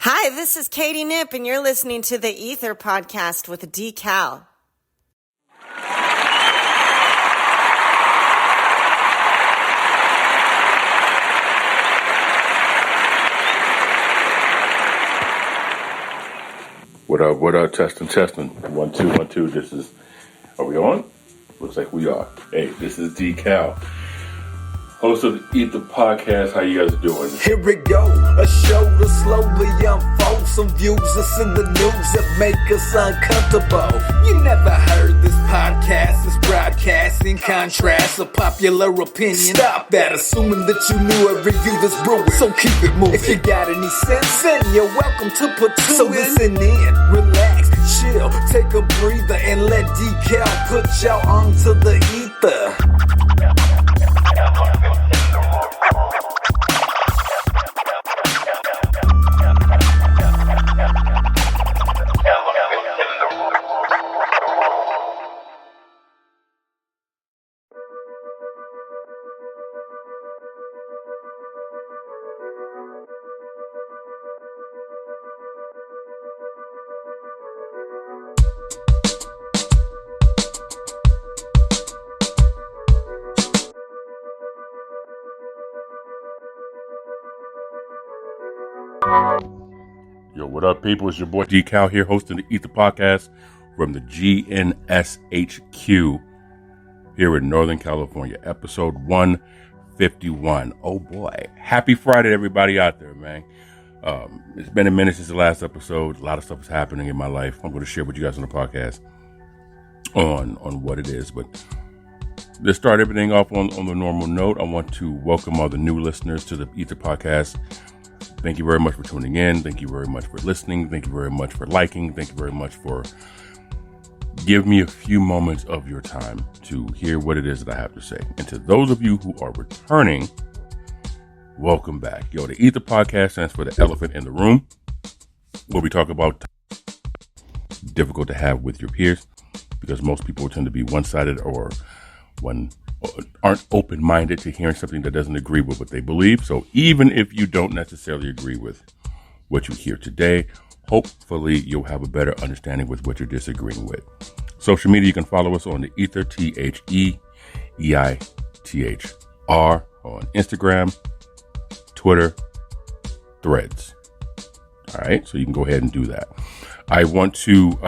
Hi, this is Katie Nip, and you're listening to the E.I.T.H.R podcast with D-Cal. What up, testing. 1 2 1 2. Are we on? Looks like we are. Hey, this is D-Cal, host of the E.I.T.H.R podcast. How you guys doing? Here we go, a show to slowly unfold some views that's in the news that make us uncomfortable. You never heard this podcast is broadcasting contrast of popular opinion. Stop that, assuming that you knew every view that's brewing. So keep it moving. If you got any sense, then you're welcome to put two so in. Listen in, relax, chill, take a breather, and let D-Cal put y'all onto the ether. Yo, what up, people? It's your boy D-Cal here, hosting the E.I.T.H.R podcast from the GNSHQ here in Northern California, episode 151. Oh boy, happy Friday, everybody out there, man. It's been a minute since the last episode. A lot of stuff is happening in my life. I'm going to share with you guys on the podcast on what it is, but let's start everything off on the normal note. I want to welcome all the new listeners to the E.I.T.H.R podcast. Thank you very much for tuning in. Thank you very much for listening. Thank you very much for liking. Thank you very much for giving me a few moments of your time to hear what it is that I have to say. And to those of you who are returning, welcome back. Yo, the E.I.T.H.R podcast stands for the elephant in the room, where we talk about difficult to have with your peers, because most people tend to be one-sided or aren't open-minded to hearing something that doesn't agree with what they believe. So even if you don't necessarily agree with what you hear today, hopefully you'll have a better understanding with what you're disagreeing with. Social media, you can follow us on the E.I.T.H.R, E.I.T.H.R on Instagram, Twitter, Threads. All right, so you can go ahead and do that. I want to,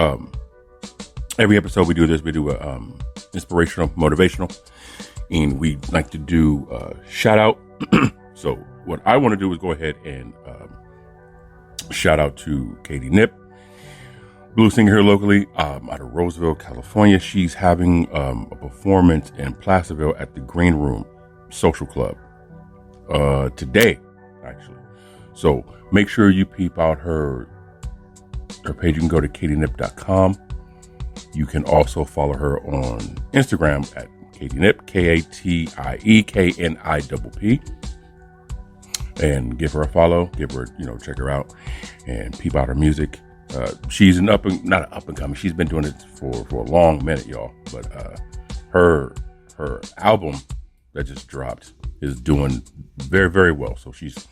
every episode we do this, we do a inspirational, motivational, and we like to do shout out. So what I want to do is go ahead and shout out to Katie Nip, blues singer here locally, out of Roseville, California. She's having a performance in Placerville at the Green Room Social Club today, actually. So make sure you peep out her page. You can go to katienip.com. You can also follow her on Instagram at Katie Nip, KATIEKNIPP, and give her a follow. Give her, check her out and peep out her music. She's not an up and coming. She's been doing it for a long minute, y'all. But her album that just dropped is doing very, very well. So she's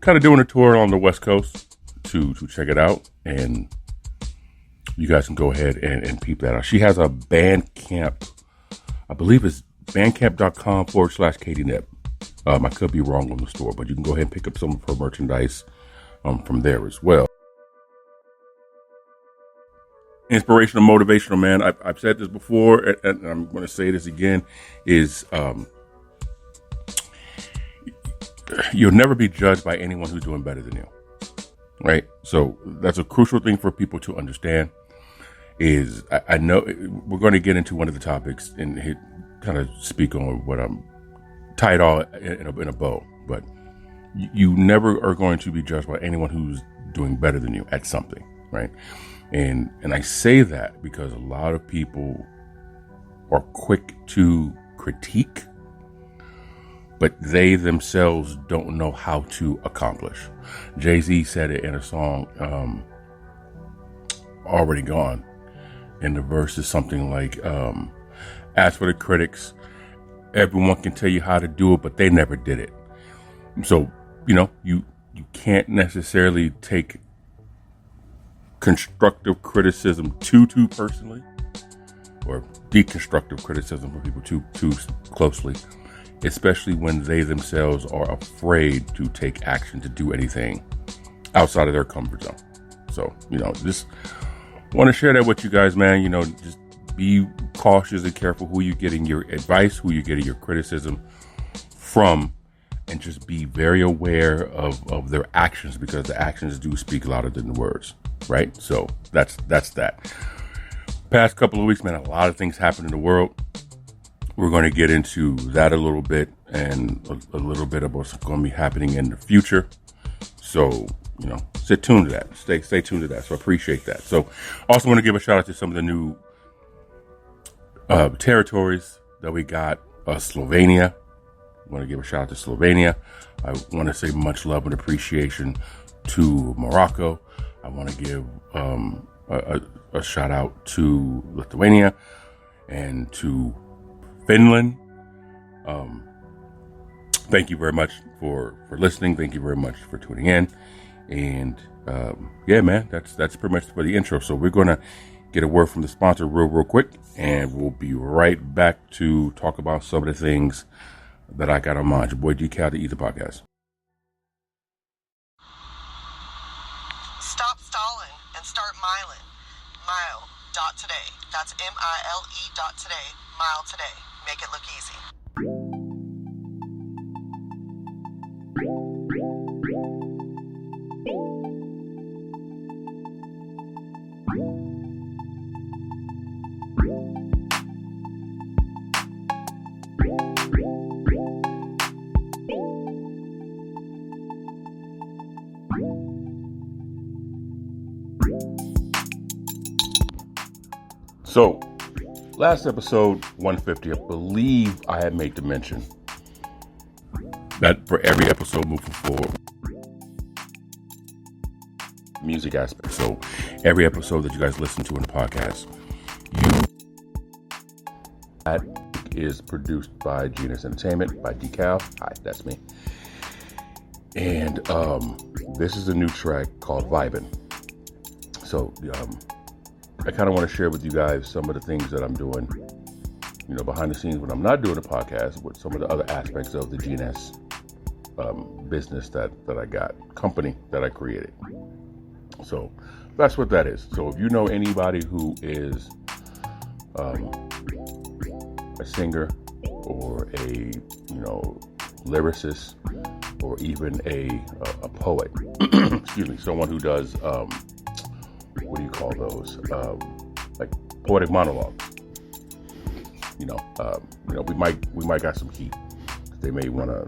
kind of doing a tour on the West Coast to check it out, and you guys can go ahead and peep that out. She has a Bandcamp. I believe it's bandcamp.com/Katie Nip. I could be wrong on the store, but you can go ahead and pick up some of her merchandise from there as well. Inspirational, motivational, man. I've said this before, and I'm going to say this again, is you'll never be judged by anyone who's doing better than you. Right? So that's a crucial thing for people to understand. Is I know we're going to get into one of the topics and kind of speak on what I'm tied all in a bow, but you never are going to be judged by anyone who's doing better than you at something, right? And I say that because a lot of people are quick to critique, but they themselves don't know how to accomplish. Jay-Z said it in a song, Already Gone. And the verse is something like, as for the critics, everyone can tell you how to do it, but they never did it. So, you can't necessarily take constructive criticism too personally, or deconstructive criticism for people too closely, especially when they themselves are afraid to take action to do anything outside of their comfort zone. So, just want to share that with you guys, man. Just be cautious and careful who you're getting your advice, who you're getting your criticism from, and just be very aware of their actions, because the actions do speak louder than the words, right? So that's that. Past couple of weeks, man, a lot of things happened in the world. We're going to get into that a little bit, and a little bit of what's going to be happening in the future. So, stay tuned to that. Stay tuned to that. So I appreciate that. So also want to give a shout out to some of the new territories that we got. Slovenia. I want to give a shout out to Slovenia. I want to say much love and appreciation to Morocco. I want to give a shout out to Lithuania and to Finland. Thank you very much for listening. Thank you very much for tuning in. And yeah, man, that's pretty much for the intro. So we're going to get a word from the sponsor real quick, and we'll be right back to talk about some of the things that I got on mind. Your boy E.I.T.H.R, the E.I.T.H.R podcast. Stop stalling and start miling. Mile.today. That's MILE.today. Mile today. Make it look easy. So, last episode 150, I believe I had made the mention that for every episode moving forward, music aspect. So, every episode that you guys listen to in the podcast, that is produced by Genius Entertainment, by E.I.T.H.R. Hi, that's me. And this is a new track called Vibin'. So, I kind of want to share with you guys some of the things that I'm doing, behind the scenes when I'm not doing a podcast, with some of the other aspects of the GNS business that I got, company that I created. So that's what that is. So if you know anybody who is a singer or a lyricist or even a poet, excuse me, someone who does what do you call those? Like poetic monologues. We might got some heat. They may wanna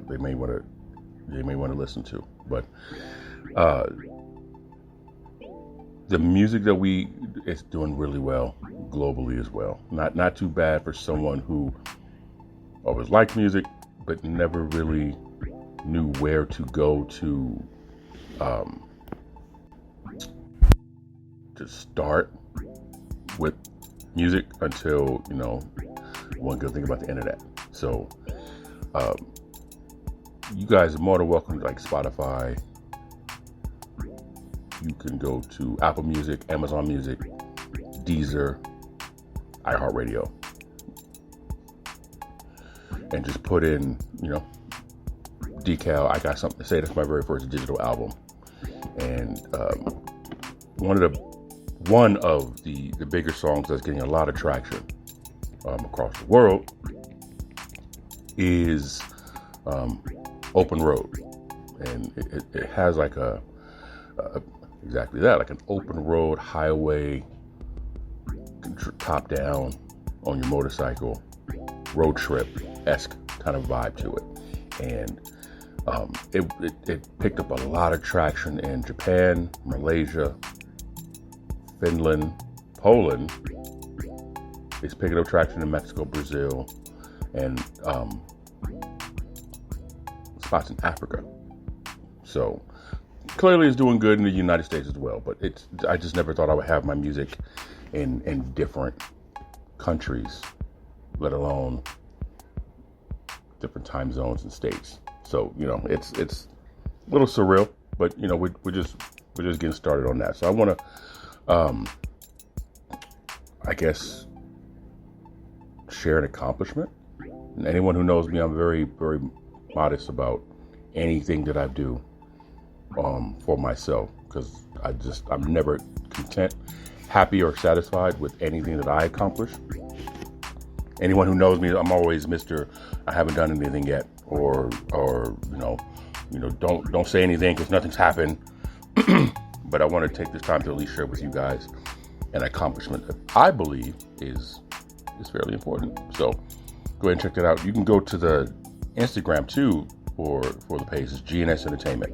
listen to. But the music that is doing really well globally as well. Not too bad for someone who always liked music, but never really knew where to go to start with music until one good thing about the internet. So you guys are more than welcome to like Spotify. You can go to Apple Music, Amazon Music, Deezer, E.I.T.H.R, and just put in Decal, I Got Something to Say. That's my very first digital album, and one of the bigger songs that's getting a lot of traction across the world is Open Road, and it has like a exactly that, like an open road highway, top down on your motorcycle, road trip-esque kind of vibe to it. And it picked up a lot of traction in Japan, Malaysia, Finland, Poland. It's picking up traction in Mexico, Brazil, and spots in Africa. So clearly it's doing good in the United States as well, but I just never thought I would have my music in different countries, let alone different time zones and states. So, it's a little surreal, but we're just getting started on that. So I want I guess, share an accomplishment. And anyone who knows me, I'm very, very modest about anything that I do for myself, because I'm never content, happy, or satisfied with anything that I accomplish. Anyone who knows me, I'm always Mr. I haven't done anything yet, or don't say anything because nothing's happened. But I want to take this time to at least share with you guys an accomplishment that I believe is fairly important. So go ahead and check that out. You can go to the Instagram too for the page. It's GNS Entertainment,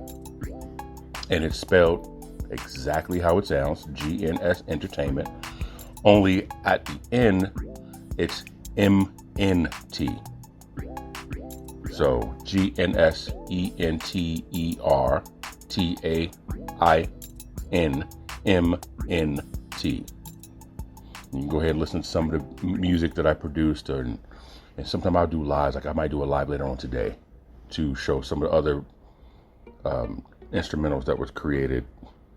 and it's spelled exactly how it sounds, GNS Entertainment. Only at the end, it's MNT. So GNSENTERTAINMNT. You can go ahead and listen to some of the music that I produced, and sometimes I'll do lives. Like I might do a live later on today to show some of the other instrumentals that was created,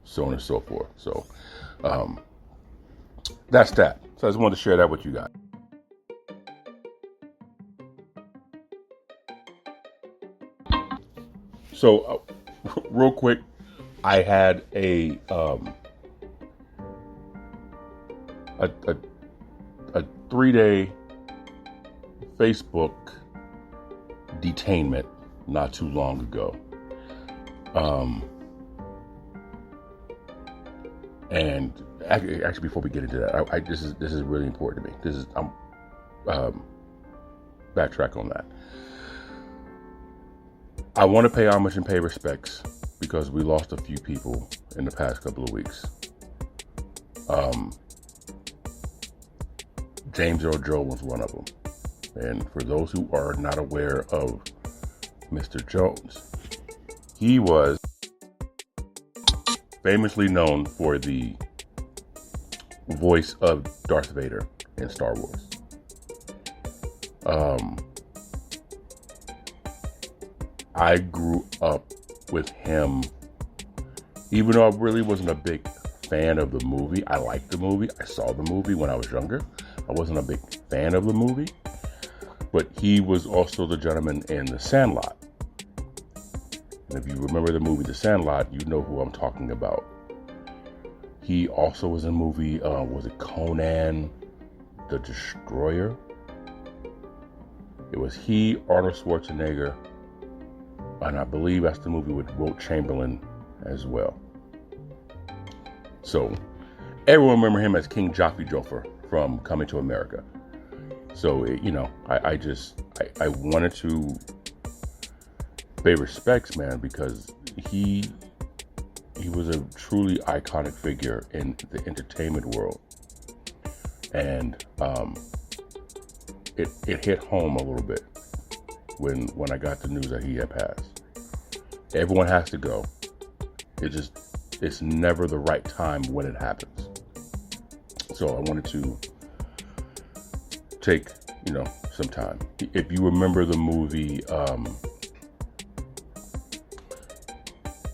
so on and so forth. So that's that. So I just wanted to share that with you guys. So real quick, I had a 3-day Facebook detainment not too long ago. And actually, before we get into that, this is really important to me. I'm backtrack on that. I want to pay homage and pay respects because we lost a few people in the past couple of weeks. James Earl Jones was one of them. And for those who are not aware of Mr. Jones, he was famously known for the voice of Darth Vader in Star Wars. I grew up with him, even though I really wasn't a big fan of the movie. I liked the movie. I saw the movie when I was younger. I wasn't a big fan of the movie, but he was also the gentleman in The Sandlot. And if you remember the movie The Sandlot, you know who I'm talking about. He also was in a movie, was it Conan the Destroyer? It was he, Arnold Schwarzenegger, and I believe that's the movie with Wilt Chamberlain as well. So everyone remember him as King Joffrey Joffer from Coming to America. So, I wanted to pay respects, man, because he was a truly iconic figure in the entertainment world. And it hit home a little bit when I got the news that he had passed. Everyone has to go. It's never the right time when it happens. So I wanted to take, some time. If you remember the movie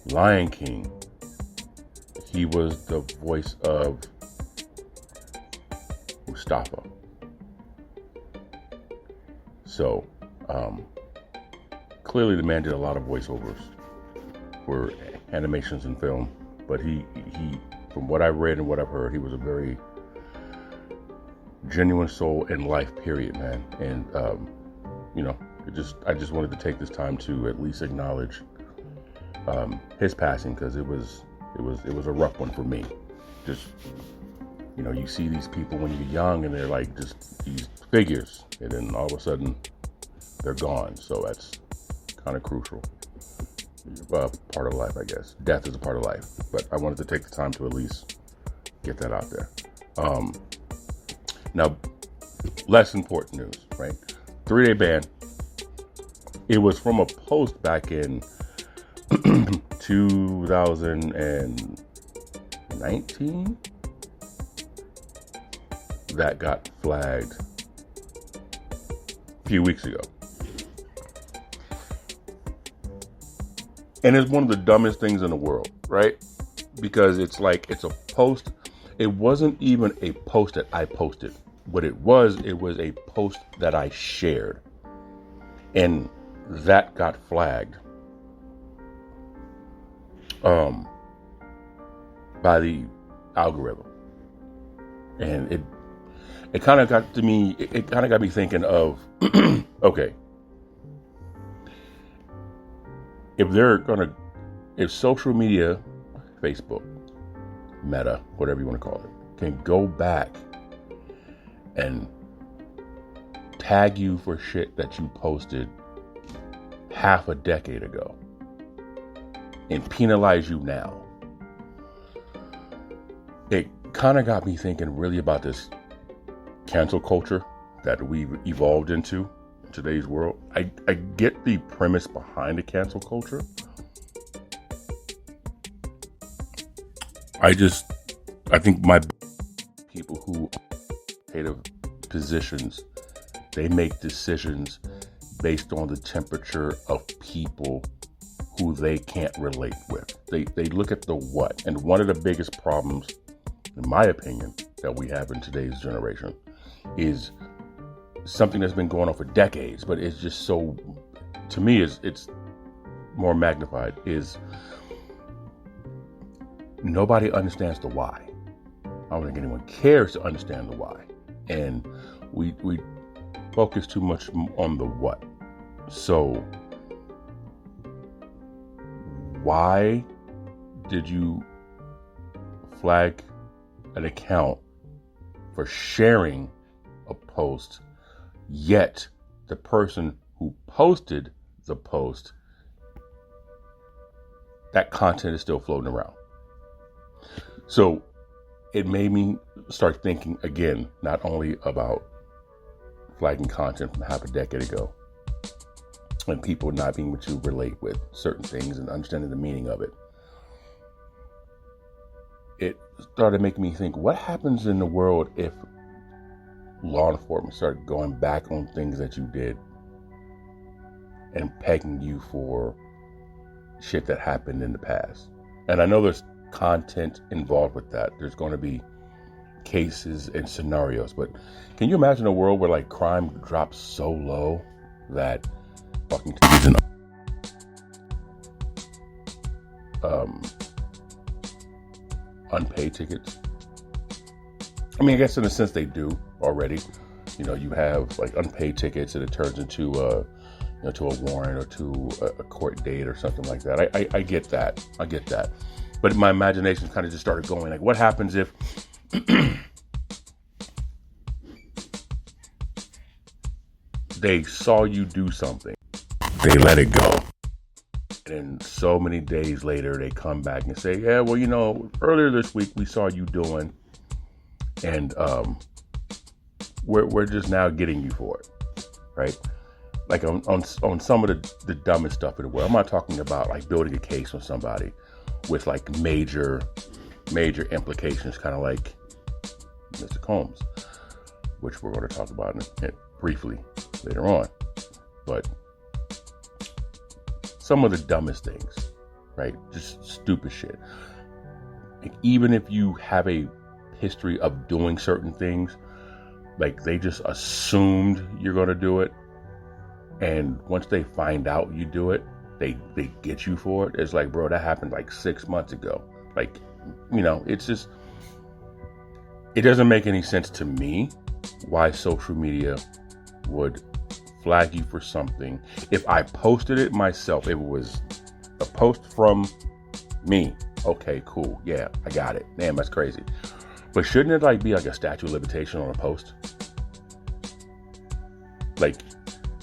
Lion King, he was the voice of Mustafa. So clearly the man did a lot of voiceovers for animations and film, but he from what I've read and what I've heard, he was a very genuine soul in life, period, man. And I just wanted to take this time to at least acknowledge his passing, because it was a rough one for me. Just you see these people when you're young and they're like just these figures, and then all of a sudden they're gone. So that's kind of crucial. Part of life, I guess. Death is a part of life, but I wanted to take the time to at least get that out there. Now, less important news, right? 3-day ban. It was from a post back in 2019 that got flagged a few weeks ago. And it's one of the dumbest things in the world, right? Because it's like, it's a post It wasn't even a post that I posted. What it was a post that I shared. And that got flagged by the algorithm. And it kind of got to me, it kind of got me thinking of, okay, if social media, Facebook, Meta, whatever you want to call it, can go back and tag you for shit that you posted half a decade ago and penalize you now, it kind of got me thinking really about this cancel culture that we've evolved into in today's world. I get the premise behind the cancel culture. I think my people who creative positions, they make decisions based on the temperature of people who they can't relate with. They look at the what. And one of the biggest problems, in my opinion, that we have in today's generation is something that's been going on for decades, but it's just so, to me, it's more magnified, is nobody understands the why. I don't think anyone cares to understand the why. And we focus too much on the what. So why did you flag an account for sharing a post, yet the person who posted the post, that content is still floating around? So it made me start thinking again, not only about flagging content from half a decade ago and people not being able to relate with certain things and understanding the meaning of it. It started making me think, what happens in the world if law enforcement started going back on things that you did and pegging you for shit that happened in the past? And I know there's content involved with that. There's going to be cases and scenarios, but can you imagine a world where like crime drops so low that fucking unpaid tickets? I mean, I guess in a sense they do already. You know, you have like unpaid tickets and it turns into to a warrant or to a court date or something like that. I get that. I get that. But my imagination kind of just started going like, what happens if they saw you do something, they let it go, and so many days later they come back and say, yeah, well, you know, earlier this week we saw you doing, and we're just now getting you for it, right? Like on some of the dumbest stuff in the world. I'm not talking about like building a case on somebody with like major implications, kind of like Mr. Combs, which we're going to talk about briefly later on. But some of the dumbest things, right? Just stupid shit. Like, even if you have a history of doing certain things, like they just assumed you're going to do it. And once they find out you do it, they get you for it. It's like, bro, that happened like 6 months ago. Like, you know, it's just, it doesn't make any sense to me why social media would flag you for something. If I posted it myself, if it was a post from me, okay, cool. Yeah, I got it. Damn, that's crazy. But shouldn't it like be like a statute of limitation on a post? Like,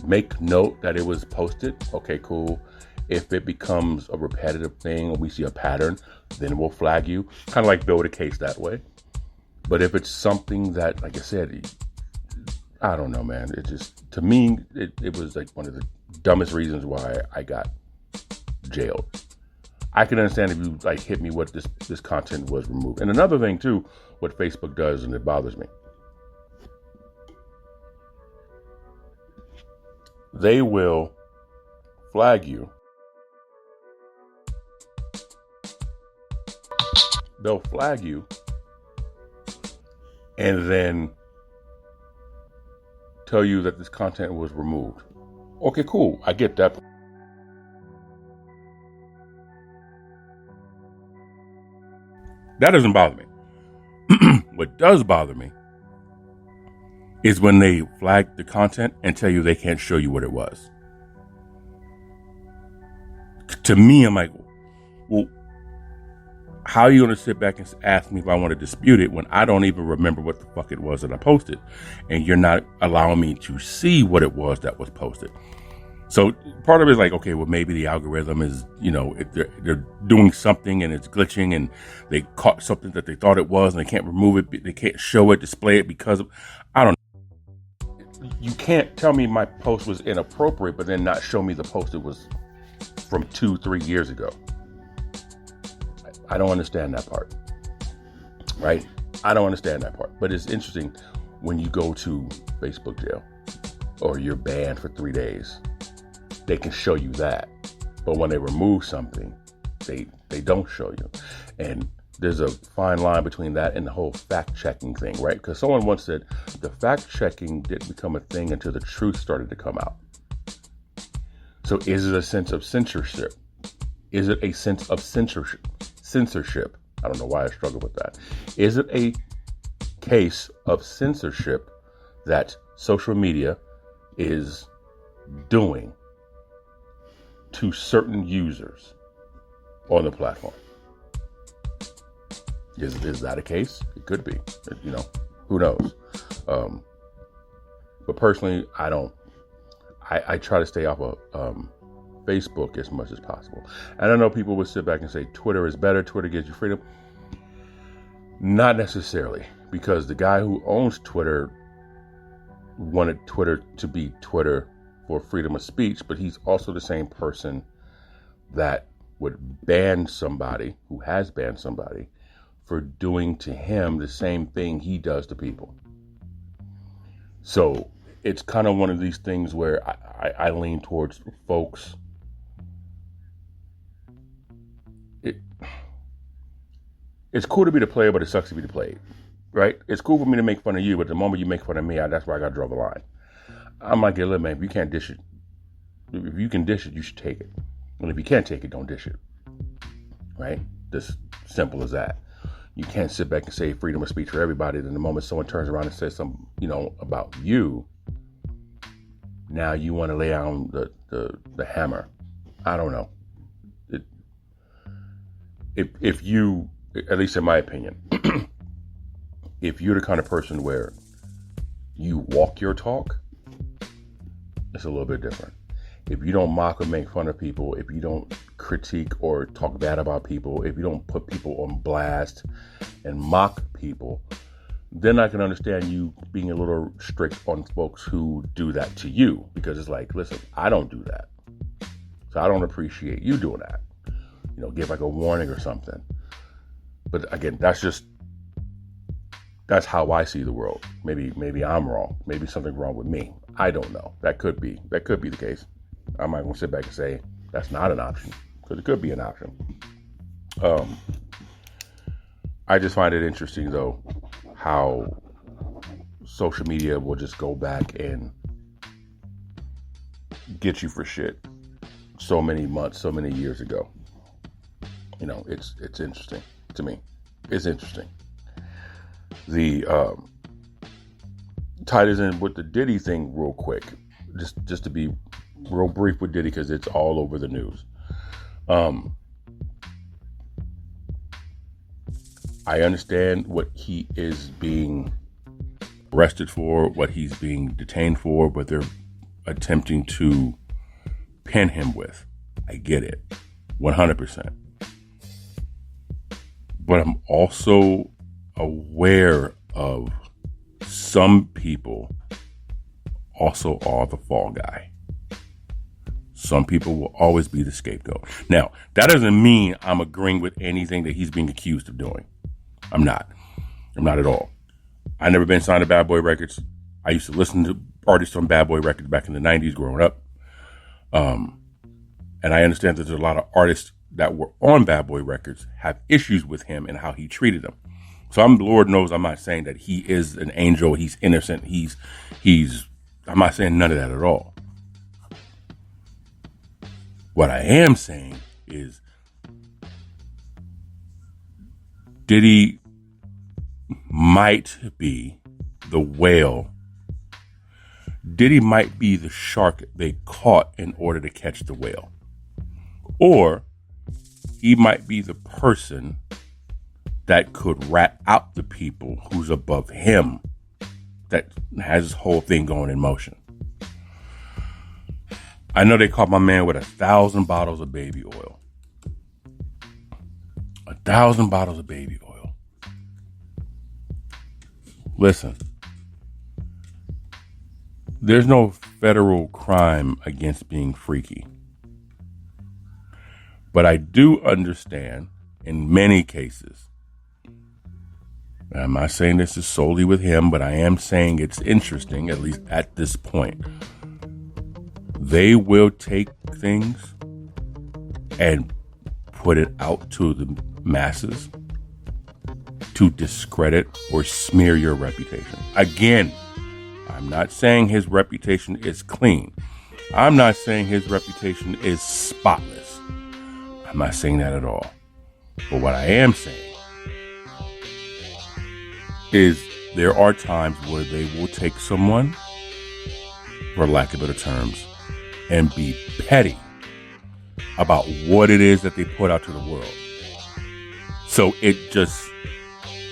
make note that it was posted. Okay, cool. If it becomes a repetitive thing or we see a pattern, then we'll flag you. Kind of like build a case that way. But if it's something that, like I said, I don't know, man. It just, to me, it was like one of the dumbest reasons why I got jailed. I can understand if you like hit me what this content was removed. And another thing too, what Facebook does, and it bothers me, they will flag you. They'll flag you and then tell you that this content was removed. Okay, cool. I get that. That doesn't bother me. What does bother me is when they flag the content and tell you they can't show you what it was. To me, I'm like, well, how are you going to sit back and ask me if I want to dispute it when I don't even remember what the fuck it was that I posted? And you're not allowing me to see what it was that was posted. So part of it is like, okay, well, maybe the algorithm is, they're doing something and it's glitching and they caught something that they thought it was and they can't remove it. They can't show it, display it because of, I don't know. You can't tell me my post was inappropriate, but then not show me the post it was from 2-3 years ago. I don't understand that part, right? I don't understand that part, but it's interesting when you go to Facebook jail or you're banned for 3 days, they can show you that. But when they remove something, they don't show you. And there's a fine line between that and the whole fact-checking thing, right? Because someone once said the fact-checking didn't become a thing until the truth started to come out. So is it a sense of censorship? Is it a sense of censorship? I don't know why I struggle with that. Is it a case of censorship that social media is doing to certain users on the platform? Is that a case? It could be. Who knows? But personally, I try to stay off of Facebook as much as possible. And I know people would sit back and say Twitter is better. Twitter gives you freedom. Not necessarily, because the guy who owns Twitter wanted Twitter to be Twitter for freedom of speech, but he's also the same person that would ban somebody who has banned somebody for doing to him the same thing he does to people. So it's kind of one of these things where I lean towards folks. It's cool to be the player, but it sucks to be the played, right? It's cool for me to make fun of you, but the moment you make fun of me, that's where I got to draw the line. I'm like, hey, look, man, if you can't dish it, if you can dish it, you should take it. And if you can't take it, don't dish it, right? Just simple as that. You can't sit back and say freedom of speech for everybody. Then the moment someone turns around and says something, about you, now you want to lay down the hammer. I don't know. If you, at least in my opinion, if you're the kind of person where you walk your talk, it's a little bit different. If you don't mock or make fun of people, if you don't critique or talk bad about people, if you don't put people on blast and mock people, then I can understand you being a little strict on folks who do that to you, because it's like, listen, I don't do that. So I don't appreciate you doing that. Give like a warning or something. But again, that's how I see the world. Maybe I'm wrong. Maybe something's wrong with me. I don't know. That could be the case. I might want to sit back and say that's not an option, because it could be an option. I just find it interesting though how social media will just go back and get you for shit so many months, so many years ago. It's interesting to me. It's interesting. The ties in with the Diddy thing real quick, just to be real brief with Diddy, because it's all over the news. I understand what he is being arrested for, what he's being detained for, what they're attempting to pin him with. I get it, 100%. But I'm also aware of some people also are the fall guy. Some people will always be the scapegoat. Now, that doesn't mean I'm agreeing with anything that he's being accused of doing. I'm not at all. I never been signed to Bad Boy Records. I used to listen to artists on Bad Boy Records back in the 90s growing up. And I understand that there's a lot of artists that were on Bad Boy Records have issues with him and how he treated them. So Lord knows I'm not saying that he is an angel, he's innocent, I'm not saying none of that at all. What I am saying is Diddy might be the whale. Diddy might be the shark they caught in order to catch the whale. Or he might be the person that could rat out the people who's above him that has this whole thing going in motion. I know they caught my man with 1,000 bottles of baby oil. 1,000 bottles of baby oil. Listen, there's no federal crime against being freaky. But I do understand in many cases, I'm not saying this is solely with him, but I am saying it's interesting, at least at this point. They will take things and put it out to the masses to discredit or smear your reputation. Again, I'm not saying his reputation is clean. I'm not saying his reputation is spotless. I'm not saying that at all. But what I am saying is there are times where they will take someone, for lack of better terms, and be petty about what it is that they put out to the world. So it just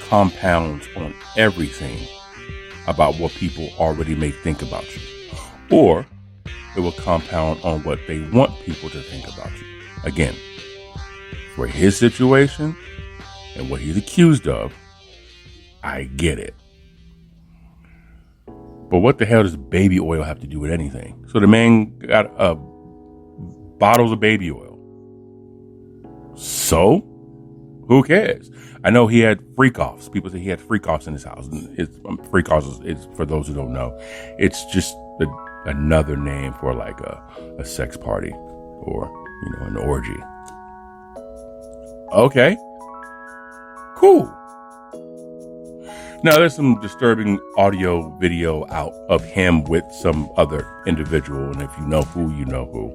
compounds on everything about what people already may think about you. Or it will compound on what they want people to think about you. Again, for his situation and what he's accused of, I get it. But what the hell does baby oil have to do with anything? So the man got bottles of baby oil. So who cares? I know he had freak-offs. People say he had freak-offs in his house. Freak-offs is, for those who don't know, it's just another name for like a sex party or, an orgy. Okay. Cool. Now, there's some disturbing audio video out of him with some other individual. And if you know who, you know who.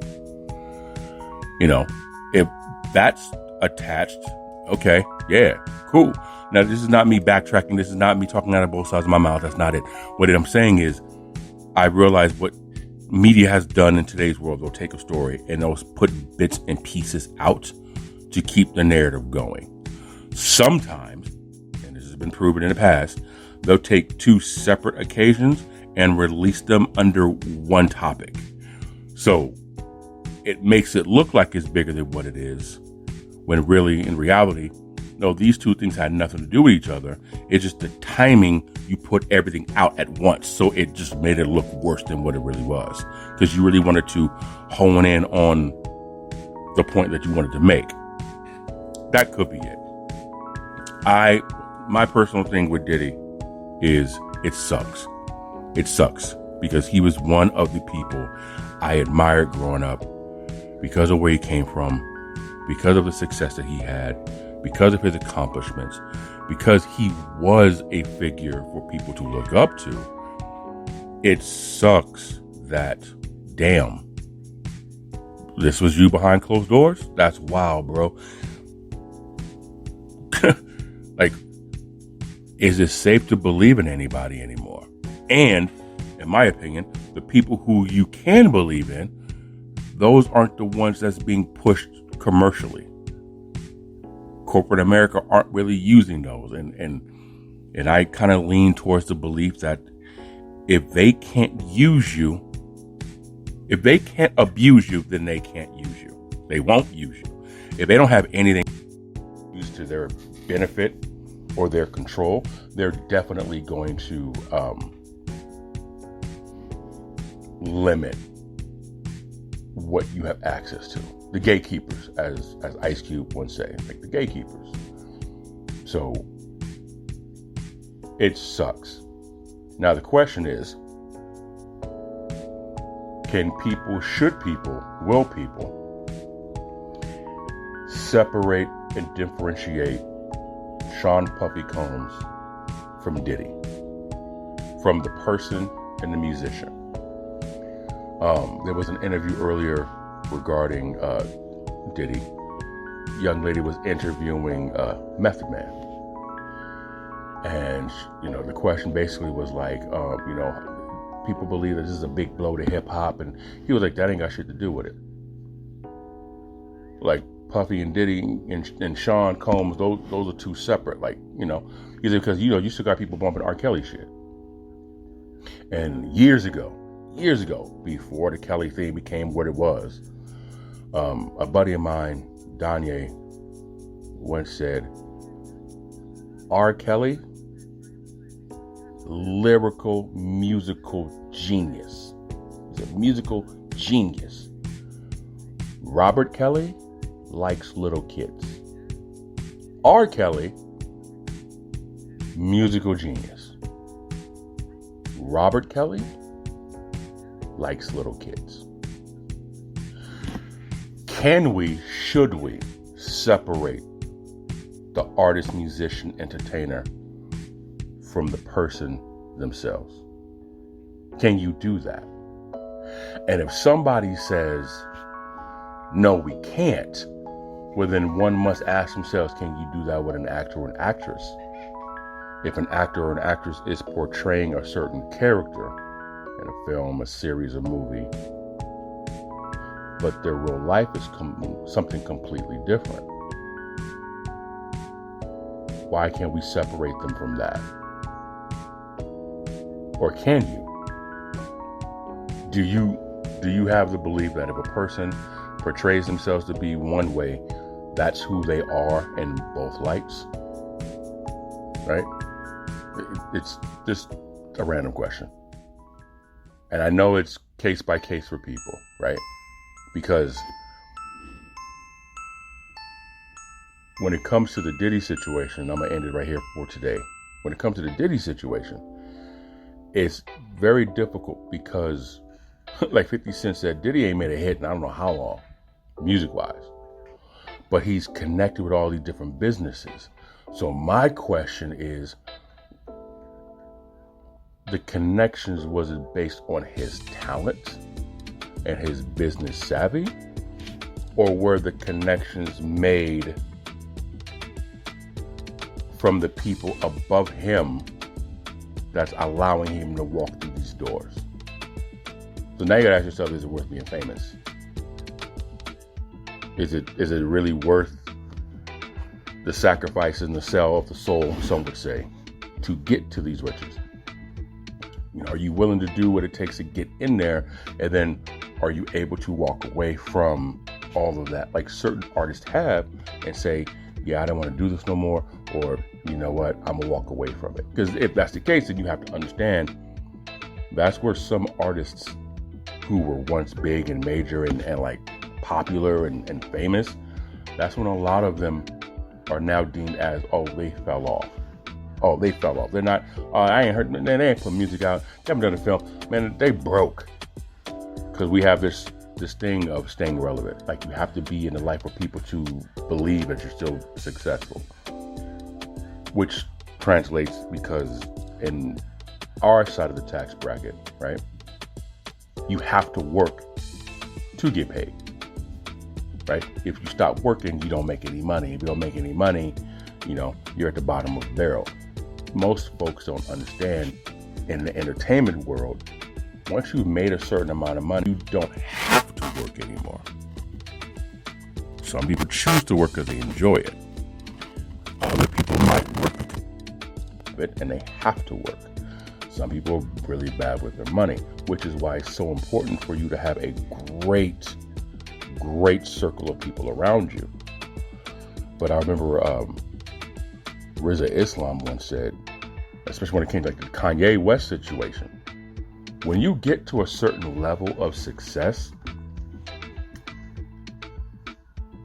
If that's attached, okay, yeah, cool. Now, this is not me backtracking. This is not me talking out of both sides of my mouth. That's not it. What I'm saying is I realize what media has done in today's world. They'll take a story and they'll put bits and pieces out to keep the narrative going. Sometimes, and this has been proven in the past, they'll take two separate occasions and release them under one topic. So it makes it look like it's bigger than what it is, when really, in reality, no, these two things had nothing to do with each other. It's just the timing, you put everything out at once. So it just made it look worse than what it really was. Because you really wanted to hone in on the point that you wanted to make. That could be it. My personal thing with Diddy is it sucks. It sucks because he was one of the people I admired growing up because of where he came from, because of the success that he had, because of his accomplishments, because he was a figure for people to look up to. It sucks that, damn, this was you behind closed doors? That's wild, bro. Like, is it safe to believe in anybody anymore? And, in my opinion, the people who you can believe in, those aren't the ones that's being pushed commercially. Corporate America aren't really using those. And I kind of lean towards the belief that if they can't use you, if they can't abuse you, then they can't use you. They won't use you. If they don't have anything used to their benefit or their control, they're definitely going to limit what you have access to. The gatekeepers, as Ice Cube once said, like the gatekeepers. So it sucks. Now the question is, will people separate and differentiate Sean Puffy Combs from Diddy, from the person and the musician. There was an interview earlier regarding Diddy. Young lady was interviewing Method Man, and the question basically was like, people believe that this is a big blow to hip hop, and he was like, that ain't got shit to do with it. Like Puffy and Diddy and Sean Combs, those are two separate. Like either because you still got people bumping R. Kelly shit, and years ago, before the Kelly thing became what it was, a buddy of mine, Danye, once said, R. Kelly, lyrical, musical genius. He's a musical genius. Robert Kelly likes little kids. R. Kelly, musical genius. Robert Kelly likes little kids. Should we separate the artist, musician, entertainer from the person themselves? Can you do that? And if somebody says, no, we can't, well, then one must ask themselves, can you do that with an actor or an actress? If an actor or an actress is portraying a certain character in a film, a series, a movie, but their real life is something completely different, why can't we separate them from that? Or can you? Do you have the belief that if a person portrays themselves to be one way, that's who they are in both lights? Right? It's just a random question. And I know it's case by case for people, right? Because when it comes to the Diddy situation, I'm going to end it right here for today. When it comes to the Diddy situation, it's very difficult because, like 50 Cent said, Diddy ain't made a hit in I don't know how long, music-wise. But he's connected with all these different businesses. So my question is, the connections, was it based on his talent and his business savvy? Or were the connections made from the people above him that's allowing him to walk through these doors? So now you gotta ask yourself, is it worth being famous? Is it really worth the sacrifice and the sell of the soul, some would say, to get to these riches? Are you willing to do what it takes to get in there? And then are you able to walk away from all of that, like certain artists have, and say, yeah, I don't want to do this no more, or you know what, I'm gonna walk away from it? Because if that's the case, then you have to understand that's where some artists who were once big and major and like popular and famous, that's when a lot of them are now deemed as, oh, they fell off. Oh, they fell off. They're not, I ain't heard, they ain't put music out, they haven't done a film. Man, they broke. Because we have this thing of staying relevant. Like, you have to be in the life of people to believe that you're still successful. Which translates because in our side of the tax bracket, right, you have to work to get paid. Right? If you stop working, you don't make any money. If you don't make any money, you're at the bottom of the barrel. Most folks don't understand, in the entertainment world, once you've made a certain amount of money, you don't have to work anymore. Some people choose to work because they enjoy it. Other people might work it and they have to work. Some people are really bad with their money, which is why it's so important for you to have a great circle of people around you. But I remember Rizza Islam once said, especially when it came to like the Kanye West situation, when you get to a certain level of success,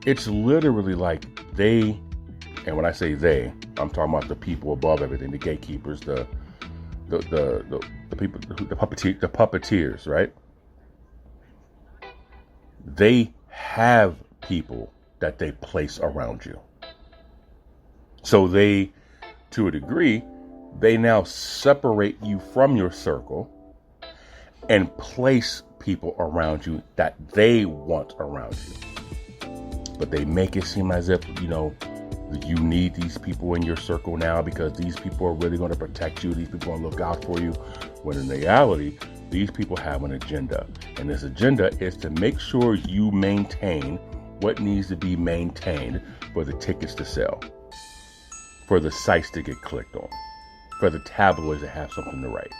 it's literally like they, and when I say they, I'm talking about the people above everything, the gatekeepers, the people, the puppeteers, right? They have people that they place around you. So they to a degree, they now separate you from your circle and place people around you that they want around you. But they make it seem as if, you need these people in your circle now because these people are really going to protect you. These people are going to look out for you. When in reality, these people have an agenda. And this agenda is to make sure you maintain what needs to be maintained for the tickets to sell, for the sites to get clicked on, for the tabloids to have something to write.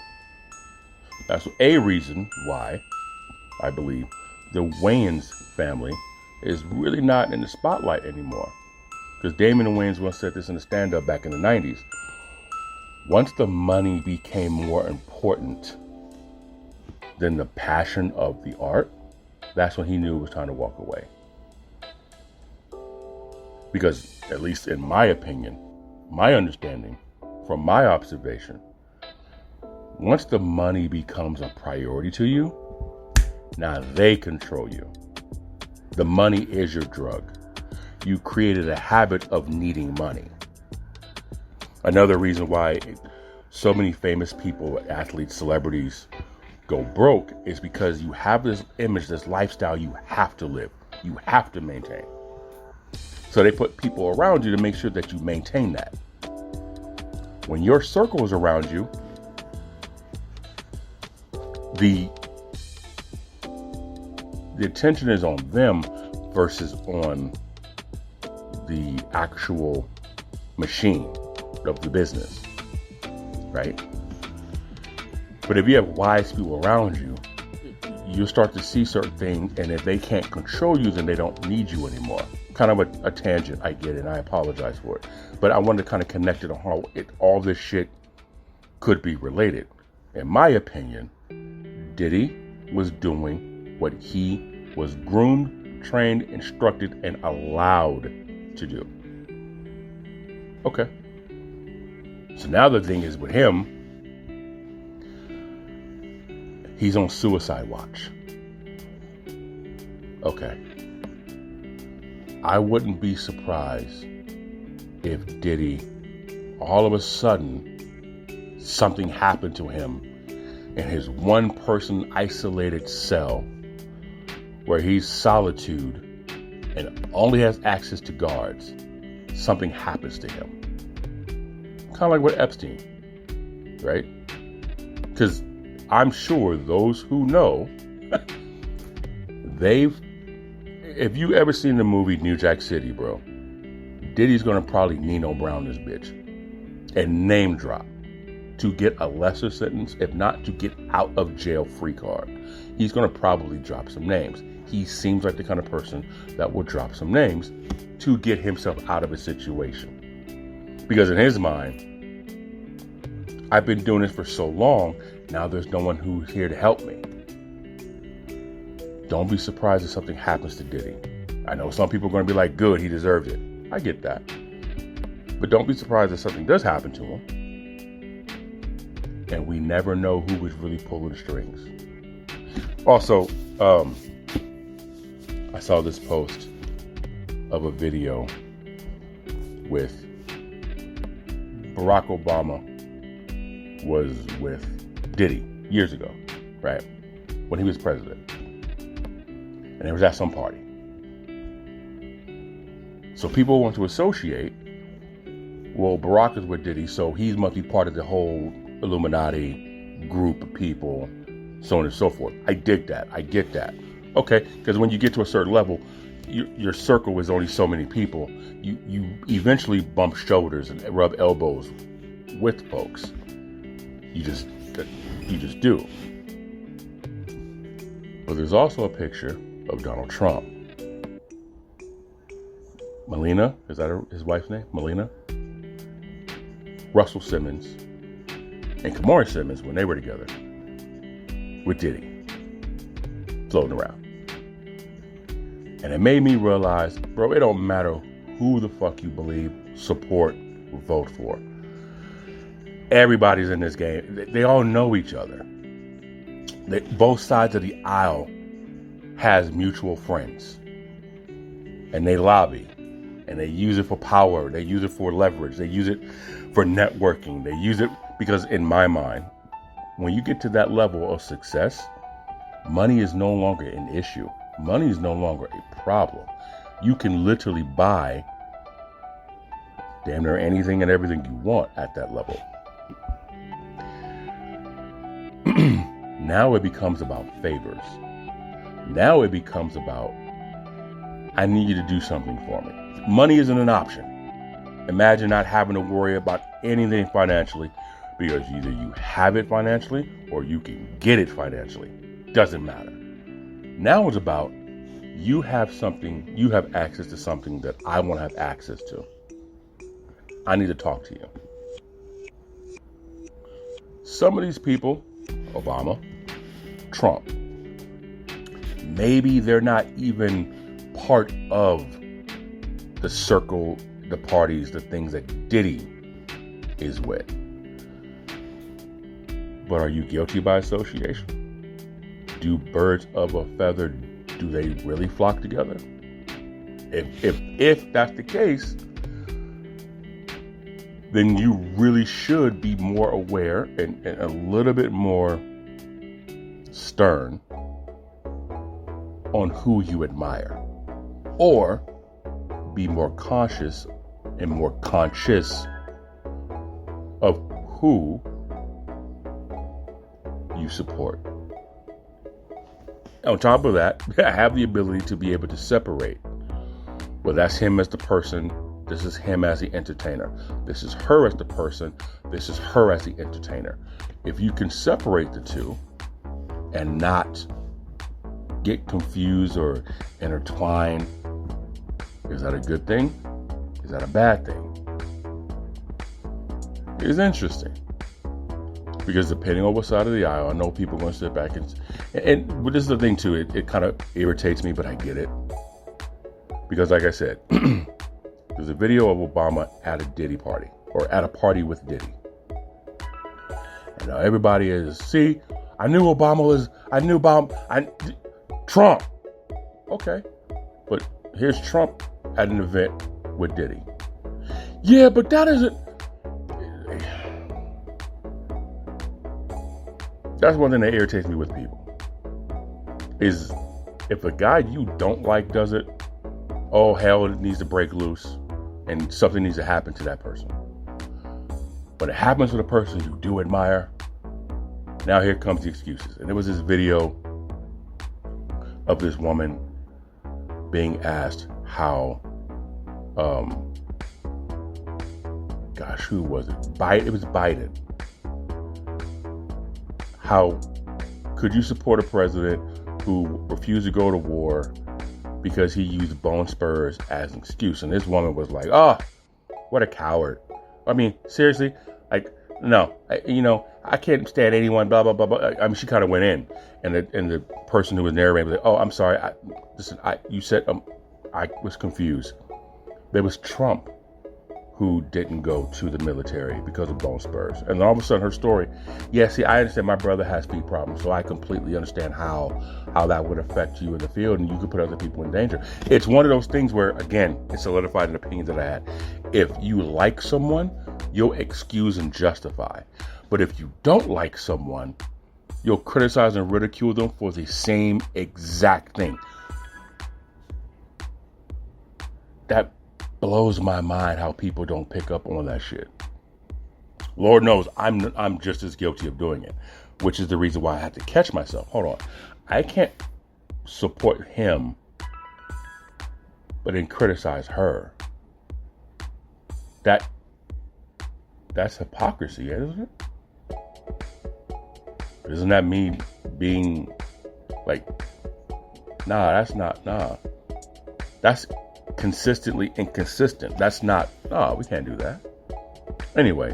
That's a reason why I believe the Wayans family is really not in the spotlight anymore. Because Damon and Wayans once said this in a stand-up back in the 90s. Once the money became more important than the passion of the art, that's when he knew it was time to walk away. Because, at least in my opinion, my understanding, from my observation, once the money becomes a priority to you, now they control you. The money is your drug. You created a habit of needing money. Another reason why so many famous people, athletes, celebrities go broke is because you have this image, this lifestyle you have to live, you have to maintain. So they put people around you to make sure that you maintain that. When your circle is around you, the attention is on them versus on the actual machine of the business, right? But if you have wise people around you, you'll start to see certain things, and if they can't control you, then they don't need you anymore. Kind of a tangent, I get it, and I apologize for it. But I wanted to kind of connect it on how all this shit could be related. In my opinion, Diddy was doing what he was groomed, trained, instructed, and allowed to do. Okay. So now the thing is with him, he's on suicide watch. Okay. I wouldn't be surprised if Diddy, all of a sudden, something happened to him in his one person isolated cell where he's solitude and only has access to guards. Something happens to him. Kind of like with Epstein, right? Because I'm sure those who know, if you ever seen the movie New Jack City, bro, Diddy's gonna probably Nino Brown this bitch and name drop to get a lesser sentence, if not to get out of jail free card. He's gonna probably drop some names. He seems like the kind of person that will drop some names to get himself out of a situation. Because in his mind, I've been doing this for so long, now there's no one who's here to help me. Don't be surprised if something happens to Diddy. I know some people are going to be like, good, he deserved it. I get that. But don't be surprised if something does happen to him. And we never know who was really pulling the strings. Also, I saw this post of a video with Barack Obama was with Diddy years ago, right? When he was president. And it was at some party. So people want to associate, well, Barack is with Diddy, so he must be part of the whole Illuminati group of people, so on and so forth. I dig that. I get that. Okay, because when you get to a certain level, your circle is only so many people. You eventually bump shoulders and rub elbows with folks. You just do. But there's also a picture of Donald Trump. Melina, is that his wife's name? Melina? Russell Simmons and Kamora Simmons, when they were together with Diddy, floating around. And it made me realize, bro, it don't matter who the fuck you believe, support, or vote for. Everybody's in this game. They all know each other. Both sides of the aisle has mutual friends. And they lobby. And they use it for power. They use it for leverage. They use it for networking. They use it because, in my mind, when you get to that level of success, money is no longer an issue. Money is no longer a problem. You can literally buy damn near anything and everything you want at that level. Now it becomes about favors. Now it becomes about, I need you to do something for me. Money isn't an option. Imagine not having to worry about anything financially, because either you have it financially or you can get it financially. Doesn't matter. Now it's about, you have something, you have access to something that I want to have access to. I need to talk to you. Some of these people, Obama, Trump, maybe they're not even part of the circle, the parties, the things that Diddy is with. But are you guilty by association? Do birds of a feather, do they really flock together? If that's the case, then you really should be more aware and a little bit more stern on who you admire, or be more cautious and more conscious of who you support. On top of that, have the ability to be able to separate. Well, that's him as the person. This is him as the entertainer. This is her as the person. This is her as the entertainer. If you can separate the two and not get confused or intertwined, is that a good thing? Is that a bad thing? It's interesting. Because depending on what side of the aisle, I know people are going to sit back and but this is the thing too, it kind of irritates me, but I get it. Because like I said, there's a video of Obama at a Diddy party, or at a party with Diddy. And now everybody is, see, I knew Trump. Okay. But here's Trump at an event with Diddy. Yeah, but that isn't. That's one thing that irritates me with people. Is if a guy you don't like does it, oh, hell, it needs to break loose and something needs to happen to that person. When it happens to the person you do admire, now here comes the excuses. And there was this video of this woman being asked how, who was it? It was Biden. How could you support a president who refused to go to war because he used bone spurs as an excuse? And this woman was like, oh, what a coward. I mean, seriously, like, no, I can't stand anyone, blah, blah, blah, blah. I mean, she kind of went in, and the person who was narrating was like, oh, I'm sorry. You said, I was confused. There was Trump who didn't go to the military because of bone spurs. And all of a sudden her story, yeah, see, I understand my brother has feet problems, so I completely understand how that would affect you in the field, and you could put other people in danger. It's one of those things where, again, it solidified an opinion that I had. If you like someone, you'll excuse and justify. But if you don't like someone, you'll criticize and ridicule them for the same exact thing. That blows my mind how people don't pick up on that shit. Lord knows I'm just as guilty of doing it, which is the reason why I had to catch myself. Hold on. I can't support him, but then criticize her. That's hypocrisy, isn't it? Isn't that me being like, that's consistently inconsistent. That's not, we can't do that. Anyway,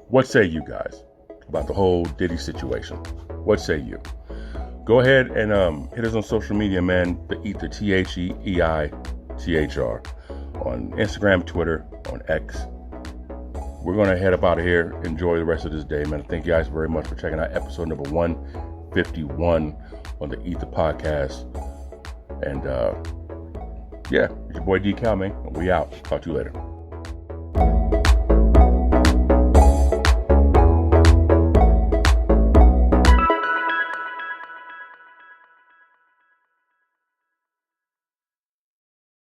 what say you guys about the whole Diddy situation? What say you? Go ahead and hit us on social media, man. The E.I.T.H.R on Instagram, Twitter, on X. We're going to head up out of here. Enjoy the rest of this day, man. Thank you guys very much for checking out episode number 151 on the E.I.T.H.R podcast. And yeah, it's your boy D Cal, man. We out. Talk to you later.